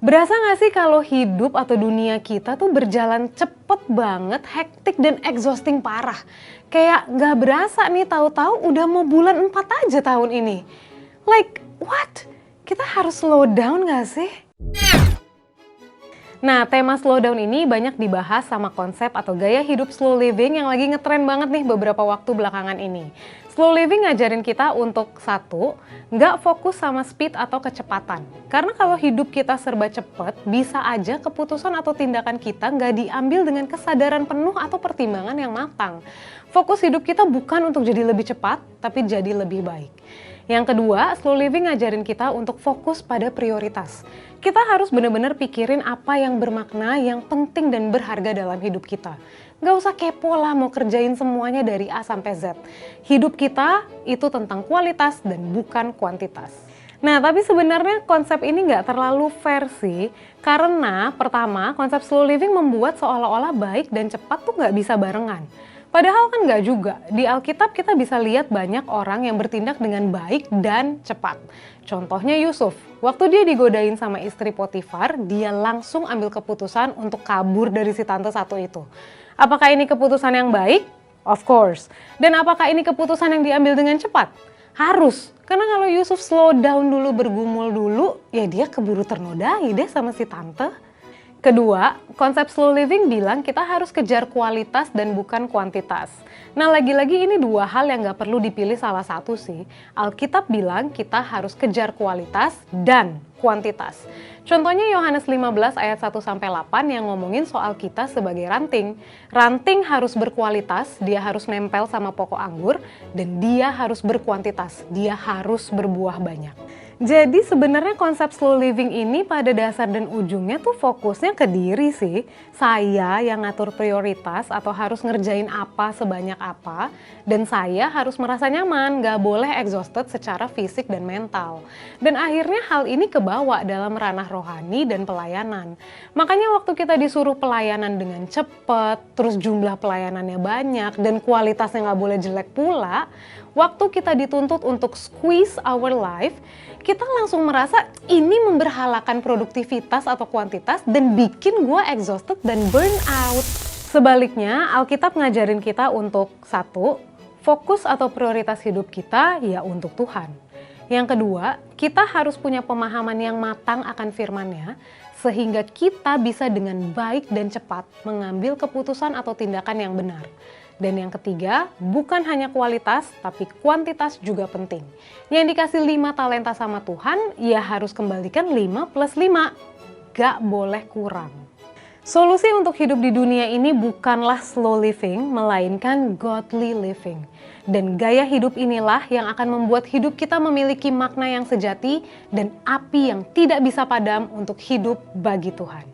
Berasa gak sih kalau hidup atau dunia kita tuh berjalan cepet banget, hektik dan exhausting parah. Kayak gak berasa nih tahu-tahu udah mau bulan 4 aja tahun ini. Like what? Kita harus slow down gak sih? Nah, tema slowdown ini banyak dibahas sama konsep atau gaya hidup slow living yang lagi ngetren banget nih beberapa waktu belakangan ini. Slow living ngajarin kita untuk satu, nggak fokus sama speed atau kecepatan. Karena kalau hidup kita serba cepet, bisa aja keputusan atau tindakan kita nggak diambil dengan kesadaran penuh atau pertimbangan yang matang. Fokus hidup kita bukan untuk jadi lebih cepat, tapi jadi lebih baik. Yang kedua, slow living ngajarin kita untuk fokus pada prioritas. Kita harus benar-benar pikirin apa yang bermakna, yang penting dan berharga dalam hidup kita. Gak usah kepo lah mau kerjain semuanya dari A sampai Z. Hidup kita itu tentang kualitas dan bukan kuantitas. Nah, tapi sebenarnya konsep ini nggak terlalu fair sih, karena pertama, konsep slow living membuat seolah-olah baik dan cepat tuh nggak bisa barengan. Padahal kan nggak juga. Di Alkitab kita bisa lihat banyak orang yang bertindak dengan baik dan cepat. Contohnya Yusuf, waktu dia digodain sama istri Potifar, dia langsung ambil keputusan untuk kabur dari si tante satu itu. Apakah ini keputusan yang baik? Of course. Dan apakah ini keputusan yang diambil dengan cepat? Harus. Karena kalau Yusuf slow down dulu, bergumul dulu, ya dia keburu ternodai deh sama si tante. Kedua, konsep slow living bilang kita harus kejar kualitas dan bukan kuantitas. Nah, lagi-lagi ini dua hal yang gak perlu dipilih salah satu sih. Alkitab bilang kita harus kejar kualitas dan kuantitas. Contohnya Yohanes 15 ayat 1-8 yang ngomongin soal kita sebagai ranting. Ranting harus berkualitas, dia harus nempel sama pokok anggur, dan dia harus berkuantitas, dia harus berbuah banyak. Jadi sebenarnya konsep slow living ini pada dasar dan ujungnya tuh fokusnya ke diri sih. Saya yang ngatur prioritas atau harus ngerjain apa sebanyak apa. Dan saya harus merasa nyaman, gak boleh exhausted secara fisik dan mental. Dan akhirnya hal ini kebawa dalam ranah rohani dan pelayanan. Makanya waktu kita disuruh pelayanan dengan cepat, terus jumlah pelayanannya banyak, dan kualitasnya gak boleh jelek pula, waktu kita dituntut untuk squeeze our life, kita langsung merasa ini memberhalakan produktivitas atau kuantitas dan bikin gue exhausted dan burn out. Sebaliknya, Alkitab ngajarin kita untuk satu, fokus atau prioritas hidup kita ya untuk Tuhan. Yang kedua, kita harus punya pemahaman yang matang akan firman-Nya sehingga kita bisa dengan baik dan cepat mengambil keputusan atau tindakan yang benar. Dan yang ketiga, bukan hanya kualitas, tapi kuantitas juga penting. Yang dikasih 5 talenta sama Tuhan, ya harus kembalikan 5 plus 5. Gak boleh kurang. Solusi untuk hidup di dunia ini bukanlah slow living, melainkan godly living. Dan gaya hidup inilah yang akan membuat hidup kita memiliki makna yang sejati dan api yang tidak bisa padam untuk hidup bagi Tuhan.